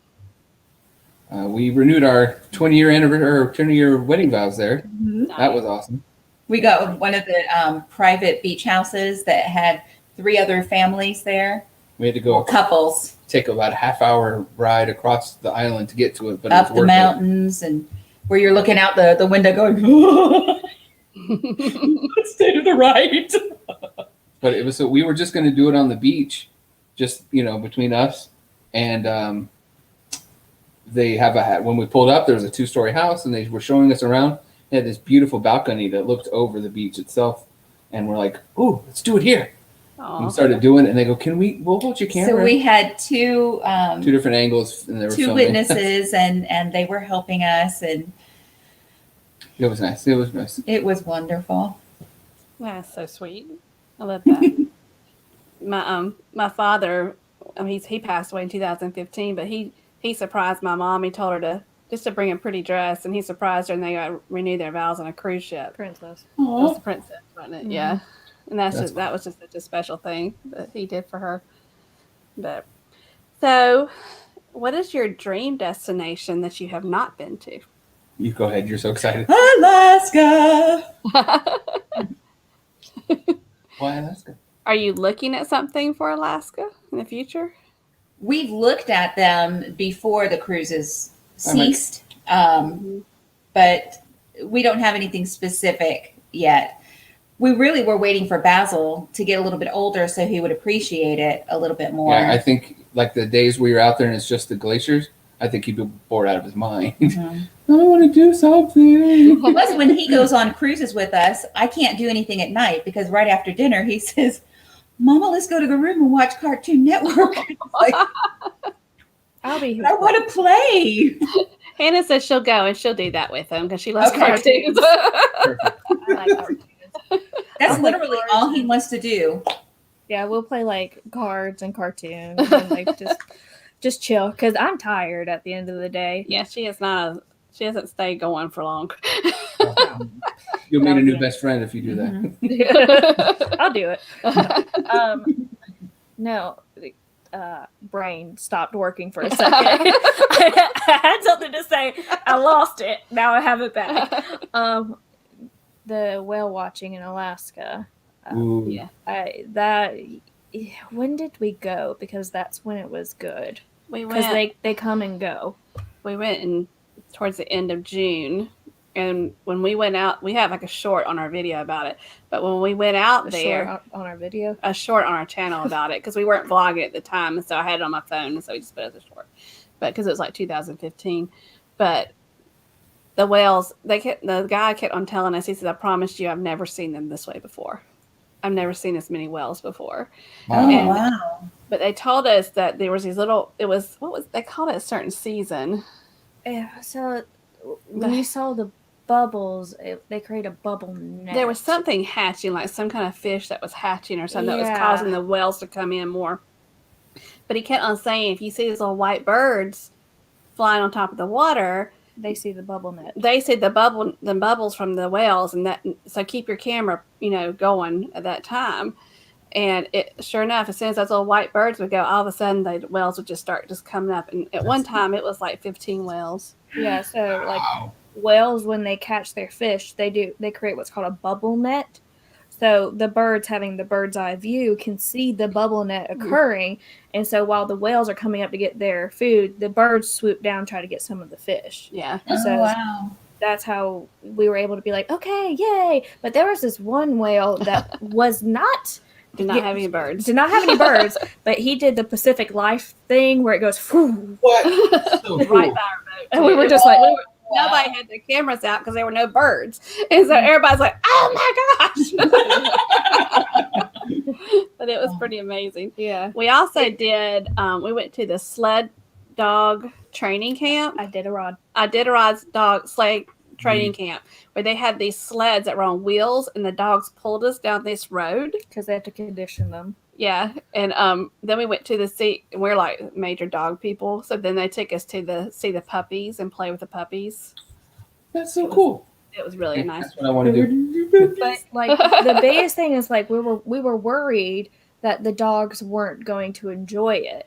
We renewed our 20-year anniversary or 20-year wedding vows there. Mhm. That was awesome. We got one of the private beach houses that had 3 other families there. We had to go Couples take about a half-hour ride across the island to get to it, but up it was the worth mountains, and where you're looking out the window going, stay to the right. But it was so we were just going to do it on the beach, just between us, and they have when we pulled up, there was a 2-story house, and they were showing us around. They had this beautiful balcony that looked over the beach itself, and we're like, "Ooh, let's do it here." And we started doing it, and they go, "Can we? We'll hold your camera." So we had two different angles, and they were 2 filming. witnesses, and they were helping us, and It was nice. It was nice. it was wonderful. That's so sweet. I love that. My father, he passed away in 2015, but he surprised my mom. He told her to bring a pretty dress, and he surprised her, and they got renewed their vows on a cruise ship. Princess. It was the princess, wasn't it? Mhm. Yeah. And that was That's just such a special thing that he did for her. But so, what is your dream destination that you have not been to? You go ahead. You're so excited. Alaska. Why Alaska? Are you looking at something for Alaska in the future? We've looked at them before the cruises ceased, but we don't have anything specific yet. We really were waiting for Basil to get a little bit older so he would appreciate it a little bit more. Yeah, I think like the days we were out there and it's just the glaciers. I think he'd be bored out of his mind. Mhm. I want to do something. Plus, when he goes on cruises with us, I can't do anything at night because right after dinner he says, "Mama, let's go to the room and watch Cartoon Network." Like, I'll be here. I want to play. Hannah says she'll go and she'll do that with him because she loves Okay. cartoons. Perfect. I like cartoons. That's literally all he wants to do. Yeah, we'll play like cards and cartoons and like just chill because I'm tired at the end of the day. Yeah, she hasn't stayed going for long. You'll meet a new best friend if you do that. Mhm. I'll do it. No, brain stopped working for a second. I had something to say. I lost it. Now I have it back. The whale watching in Alaska. Ooh. Yeah. When did we go? Because that's when it was good. We Because went. they come and go. We went towards the end of June, and when we went out, we have like a short on our video about it. But when we went out there, On our video. a short on our channel about it because we weren't vlogging at the time, and so I had it on my phone, and so we just put it as a short. But because it was like 2015, but the whales, the guy kept on telling us. He said, "I promise you, I've never seen them this way before. I've never seen this many whales before." Oh, And- wow. But they told us that there was these little. It was what was they called it a certain season. Yeah, so when you saw the bubbles, they create a bubble net. There was something hatching, like some kind of fish that was hatching or something that was Yeah. causing the whales to come in more. But he kept on saying, if you see these little white birds flying on top of the water, They see the bubble net. they see the bubbles from the whales, and that so keep your camera, going at that time. And it sure enough, as soon as those little white birds would go, all of a sudden the whales would just start coming up. And at one time, it was like 15 whales. Yeah, so like Wow. whales, when they catch their fish, they create what's called a bubble net. So the birds, having the bird's eye view, can see the bubble net occurring, and so while the whales are coming up to get their food, the birds swoop down and try to get some of the fish. Yeah. So wow. that's how we were able to be like, okay, yay! But there was this one whale that was not Did not have any birds. did not have any birds, but he did the Pacific Life thing where it goes whew, What? So Right cool. by our boat. and we too. were just like, Nobody had their cameras out because there were no birds. And so everybody's like, oh my gosh. But it was pretty amazing. yeah. We also did, we went to the sled dog training camp. I did a rod. Iditarod's dog sled training camp where they had these sleds that were on wheels and the dogs pulled us down this road. Because they have to condition them. Yeah. And then we went to the sea, and we're like major dog people. So then they took us to see the puppies and play with the puppies. That's so cool. It was really nice. That's what I want to do. But like the biggest thing is like we were worried that the dogs weren't going to enjoy it.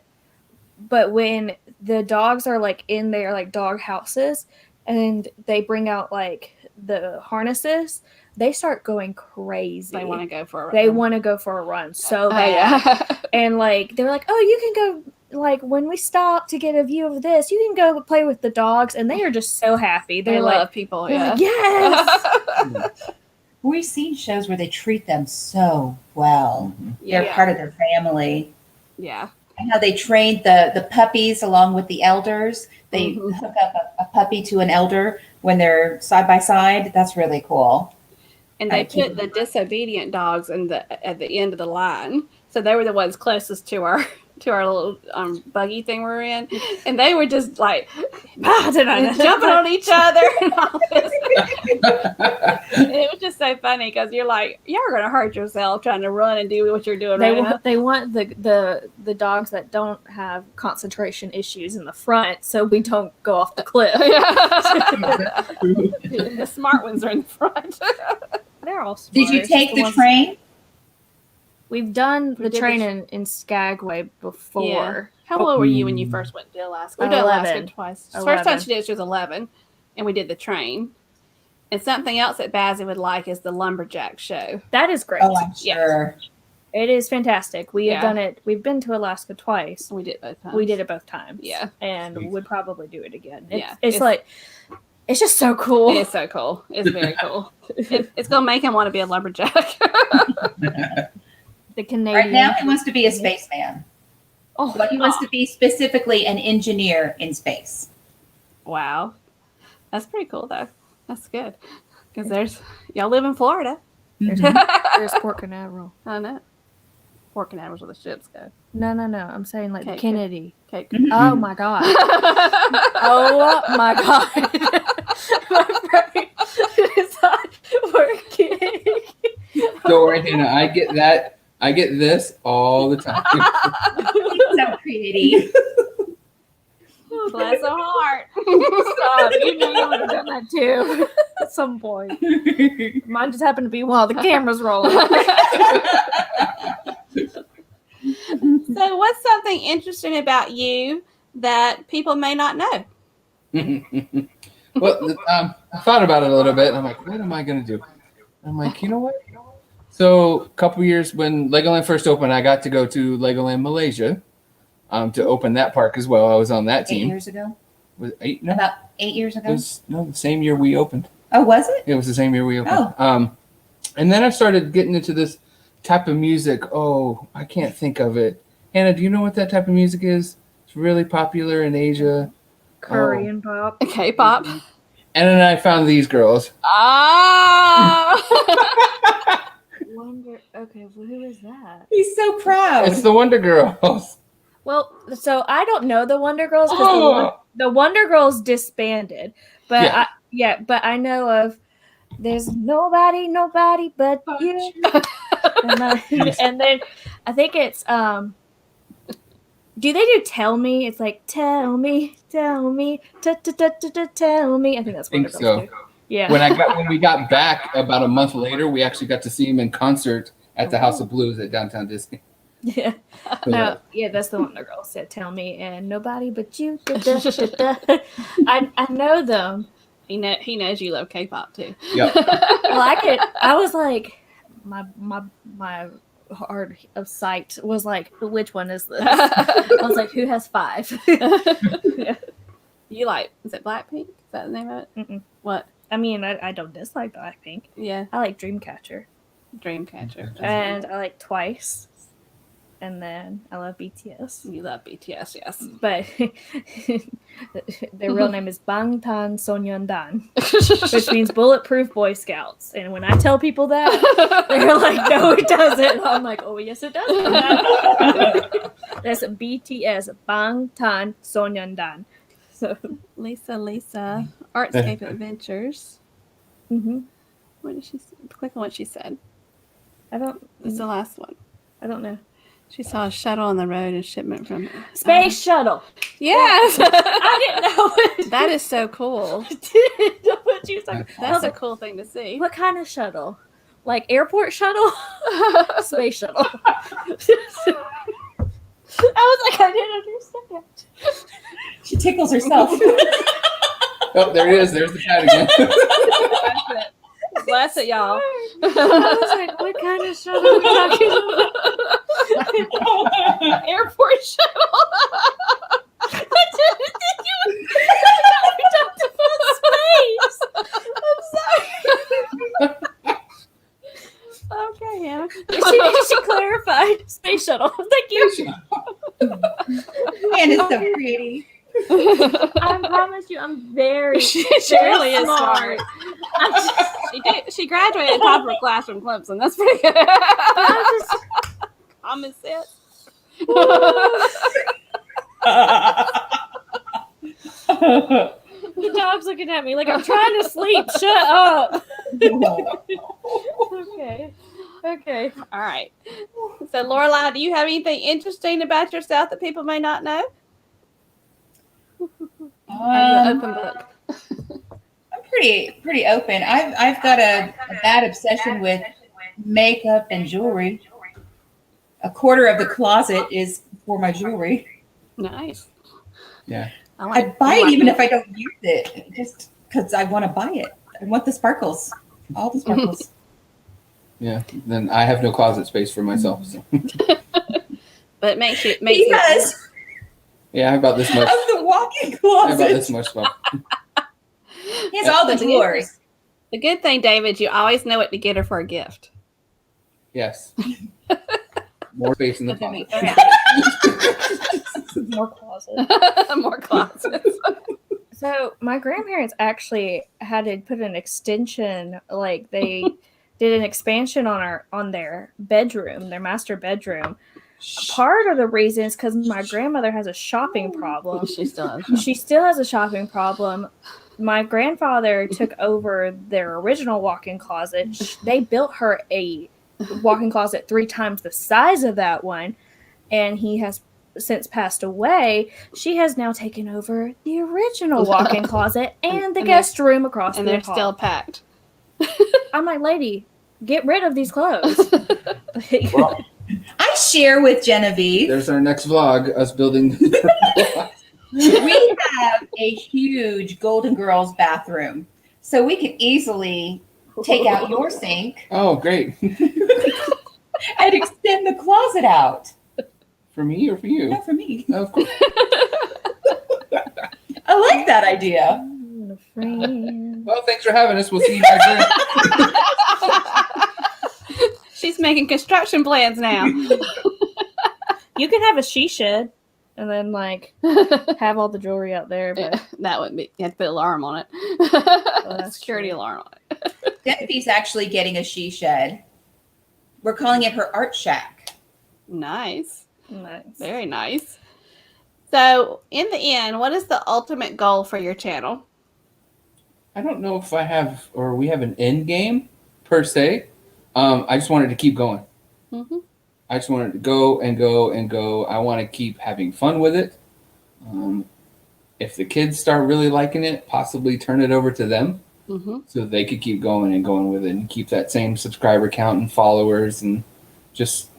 But when the dogs are like in their like dog houses and they bring out like the harnesses, they start going crazy. They want to go for a run. They want to go for a run so Oh, bad. yeah. And like they're like, oh, you can go, like when we stop to get a view of this, you can go play with the dogs, and they are just so happy. They They're love like, people. they're Yeah. like, yes. We've seen shows where they treat them so well. They're Yeah. part of their family. Yeah. And how they trained the puppies along with the elders. They Mhm. hook up a puppy to an elder when they're side by side. That's really cool. And they I put the disobedient dogs at the end of the line, so they were the ones closest to our little buggy thing we're in, and they were just like jumping on each other and all this. And it was just so funny because you're like, you're gonna hurt yourself trying to run and do what you're doing right now. They want the dogs that don't have concentration issues in the front, so we don't go off the cliff. The smart ones are in the front. They're all smart. Did you It's take just the ones- train? We've done We the did the train in Skagway before. How old were you when you first went to Alaska? We've done Alaska 11. twice. The first time 11. she did, she was 11, and we did the train. And something else that Bazzy would like is the lumberjack show. That is great. Oh, I'm sure. It is fantastic. We Yeah. have done it. We've been to Alaska twice. We did both times. We did it both times. Yeah. And Sweet. would probably do it again. Yeah. It's like, it's just so cool. It is so cool. It's very cool. It's going to make him want to be a lumberjack. The Canadian. Right now, he wants to be a spaceman. Oh, But he wants to be specifically an engineer in space. Wow. That's pretty cool, though. That's good. Because y'all live in Florida. there's Port Canaveral. I know. Port Canaveral's where the ships go. No. I'm saying like the Okay, Kennedy. Okay. Oh my god. Oh my god. My brain is not working. Don't worry, Hannah. I get that. I get this all the time. So pretty. Bless her heart. Stop. You knew you would have done that too at some point. Mine just happened to be while the camera's rolling. So, what's something interesting about you that people may not know? Well, I thought about it a little bit, and I'm like, what am I going to do? I'm like, you know what? So a couple years when Legoland first opened, I got to go to Legoland Malaysia to open that park as well. I was on that 8 team. years ago? Was it 8? No, About 8 years it ago? was the same year we opened. Oh, was it? It was the same year we opened. And then I started getting into this type of music. Oh, I can't think of it. Hannah, do you know what that type of music is? It's really popular in Asia. Korean pop. K-pop. And then I found these girls. Ah. Okay, well, who is that? He's so proud. It's the Wonder Girls. Well, so I don't know the Wonder Girls because Oh. the Wonder Girls disbanded. But Yeah. but I know of there's nobody but you. And then I think it's do they do Tell Me? It's like tell me, tell me. I think that's Wonder Think Girls so. too. Yeah. When we got back about a month later, we actually got to see him in concert at the House of Blues at Downtown Disney. Yeah. So No, yeah, that's the Wonder Girls said tell me and nobody but you. I know them. He knows you love K-pop too. Yep. Well, I was like my heart of sight was like, which one is this? I was like, who has 5? You like, is it Blackpink? Is that the name of it? Mm-mm. What? I mean, I don't dislike Blackpink. Yeah, I like Dreamcatcher. Dreamcatcher. And I like Twice. And then I love BTS. You love BTS, yes. But their real name is Bangtan Sonyeondan, which means Bulletproof Boy Scouts. And when I tell people that, they're like, no, it doesn't. I'm like, oh, yes, it does. That's BTS, Bangtan Sonyeondan. So, Lisa, Artscape Adventures. mm-hmm. What did she say? Click on what she said. It's It's the last one. I don't know. She saw a shuttle on the road and shipment from Space shuttle. Yes. I didn't know what That is so cool. I didn't know what she was talking about. I That's was a like, cool thing to see. what kind of shuttle? Like airport shuttle? Space shuttle. I was like, I didn't understand. She tickles herself. Oh, there it is. There's the cat again. Bless it, y'all. I was like, what kind of shuttle are we talking about? Airport shuttle. We talked about space. I'm sorry. Okay, Hannah. She clarified. Space shuttle. Thank you. And it's so pretty. I promise you, I'm very, She very really is smart. She graduated top of her class from Clemson. That's pretty good. Common sense. The dog's looking at me like I'm trying to sleep. Shut up. Okay. All right. So, Lorelai, do you have anything interesting about yourself that people may not know? Are you an open book? I'm pretty open. I've got a bad obsession with makeup and jewelry. A quarter of the closet is for my jewelry. Nice. Yeah. I buy it even if I don't use it, just because I want to buy it. I want the sparkles, all the sparkles. Yeah. Then I have no closet space for myself. So. But it makes you. Because Yeah, I have about this of much. the walk-in I have about this closet. much stuff. He has all the drawers. The good thing, David, you always know what to get her for a gift. Yes. More space in the closet. More closet. More closets. So my grandparents actually had to put an extension, like they did an expansion on their bedroom, their master bedroom. Part of the reason is because my grandmother has a shopping problem. She still has. She still has a shopping problem. My grandfather took over their original walk-in closet. They built her a walk-in closet 3 times the size of that one, and he has since passed away. She has now taken over the original walk-in closet and the guest room across the And they're hall. still packed. I'm like, lady, get rid of these clothes. Well, I share with Genevieve. there's our next vlog, us building. We have a huge Golden Girls bathroom, so we could easily take out your sink Oh, great. and extend the closet out. For me or for you? Not for me. Oh, of course. I like that idea. Friend. Well, thanks for having us. We'll see you back there. She's making construction plans now. You can have a she shed and then like have all the jewelry out there. But Yeah, that would be. You have to put an alarm on it. that's Security true. alarm on it. Genevieve's actually getting a she shed. we're calling it her art shack. Nice. Nice. Very nice. So, in the end, what is the ultimate goal for your channel? I don't know if we have an end game per se. I just wanted to keep going. Mm-hmm. I just wanted to go and go and go. I want to keep having fun with it. If the kids start really liking it, possibly turn it over to them so they could keep going and going with it and keep that same subscriber count and followers and just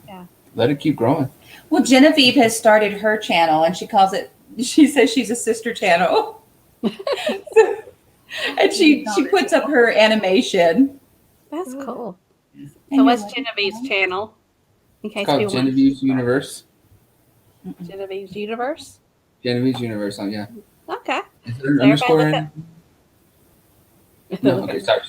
let it keep growing. Well, Genevieve has started her channel, and she says she's a sister channel. And she puts up her animation. That's cool. And So, what's Genevieve's channel? In case It's called people want- Genevieve's Universe. Genevieve's Universe? Genevieve's Universe on, yeah. Okay. Is there an Everybody underscore look in up- it? No, okay, sorry.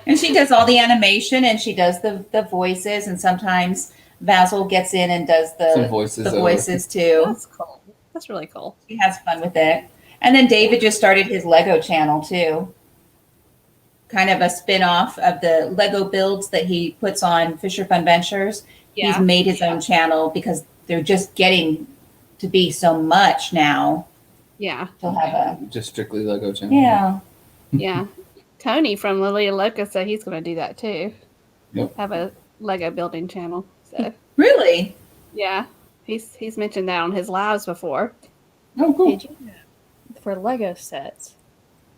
And she does all the animation, and she does the voices, and sometimes Basil gets in and does Some the voices. voices too. That's cool. That's really cool. He has fun with it. And then David just started his Lego channel too. Kind of a spin-off of the Lego builds that he puts on Fisher Funventures. He's made his own channel because they're just getting to be so much now. Yeah. He'll have Just strictly Lego channel. yeah. Yeah. Tony from Lilia Loca said he's going to do that too. Yep. Have a Lego building channel. So, Really? yeah. He's mentioned that on his lives before. Oh, cool. Did you know for Lego sets,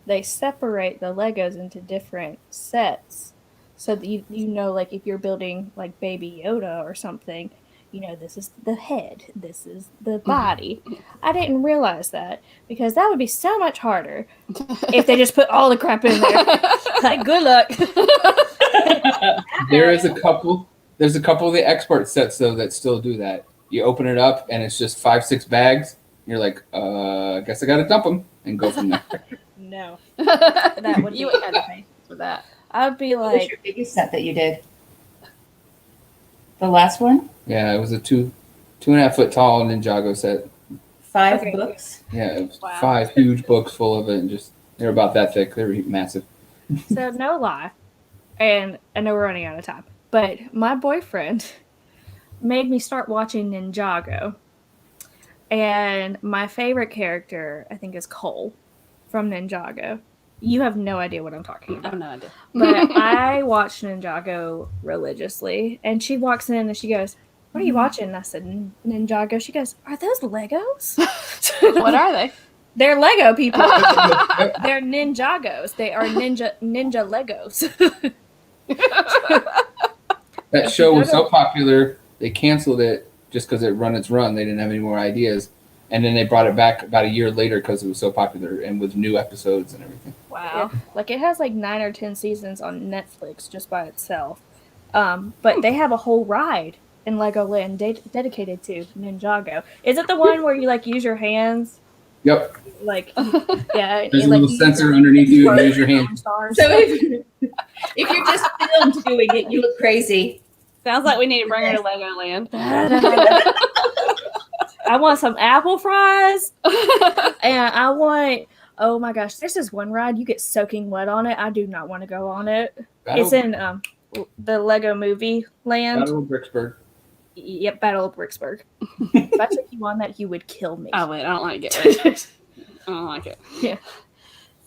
they separate the Legos into different sets so that you know, like if you're building like Baby Yoda or something, you know, this is the head, this is the body. I didn't realize that because that would be so much harder if they just put all the crap in there. Like, good luck. There's a couple of the export sets though that still do that. You open it up and it's just 5-6 bags. You're like, I guess I gotta dump them and go from there. No. That would You be wouldn't have the patience for that. I would be What was like, your biggest set that you did? The last one? Yeah, it was a 2.5 foot tall Ninjago set. 5 Okay. books. Yeah, it was Wow. 5 huge books full of it, and they're about that thick. They were massive. so no lie, and I know we're running out of time, but my boyfriend made me start watching Ninjago, and my favorite character I think is Cole from Ninjago. You have no idea what I'm talking I about, have no idea. but I watch Ninjago religiously, and she walks in and she goes, "What are you watching?" And I said, "Ninjago." She goes, "Are those Legos?" What are they? They're Lego people. They're Ninjagos. They are ninja Legos. That show was so popular, they canceled it just because it run its run. They didn't have any more ideas. And then they brought it back about a year later because it was so popular and with new episodes and everything. Wow. Like it has like 9 or 10 seasons on Netflix just by itself. But they have a whole ride in Legoland dedicated to Ninjago. Is it the one where you like use your hands? Yep. Like, yeah. There's a like, little you sensor use underneath you and your use your hand. stars. So if you're just filmed doing it, you look crazy. Sounds like we need to bring her to Legoland. I want some apple fries, and I want. Oh my gosh, there's this one ride you get soaking wet on it. I do not want to go on it. It's in the Lego Movie Land. Battle of Bricksburg. Yep, Battle of Bricksburg. If I took you on that, you would kill me. Oh, wait, I don't like it. I don't like it. Yeah.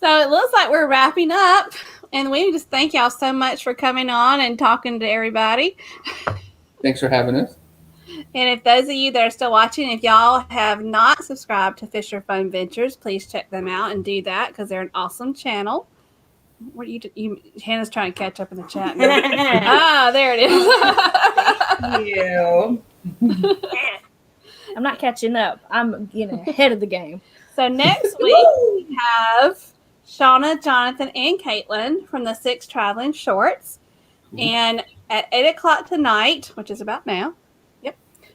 So it looks like we're wrapping up, and we just thank y'all so much for coming on and talking to everybody. Thanks for having us. And if those of you that are still watching, if y'all have not subscribed to Fisher Funventures, please check them out and do that because they're an awesome channel. What you Hannah's trying to catch up in the chat. Ah, there it is. You. I'm not catching up. I'm getting ahead of the game. So next week we have Shauna, Jonathan, and Caitlin from the 6 Traveling Shorts. And at 8 o'clock tonight, which is about now,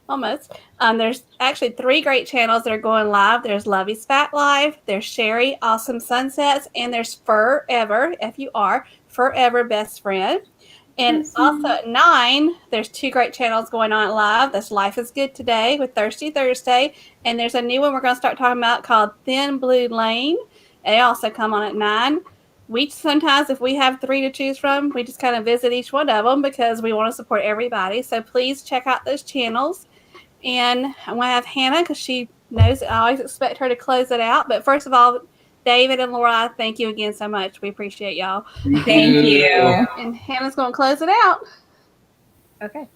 almost. There's actually 3 great channels that are going live. There's Lovey's Fat Life, there's Sherry, Awesome Sunsets, and there's Forever, F-U-R, Forever Best Friend. And also at 9, there's 2 great channels going on live. That's Life is Good Today with Thirsty Thursday. And there's a new one we're going to start talking about called Thin Blue Lane. They also come on at 9. we sometimes, if we have 3 to choose from, we just kind of visit each one of them because we want to support everybody. So please check out those channels. And I want to have Hannah because she knows I always expect her to close it out. But first of all, David and Laura, thank you again so much. We appreciate y'all. Thank you. And Hannah's going to close it out. Okay.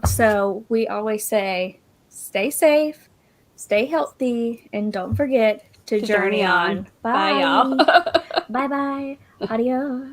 So we always say, stay safe, stay healthy, and don't forget to journey on. Bye, y'all. Bye bye. Adios.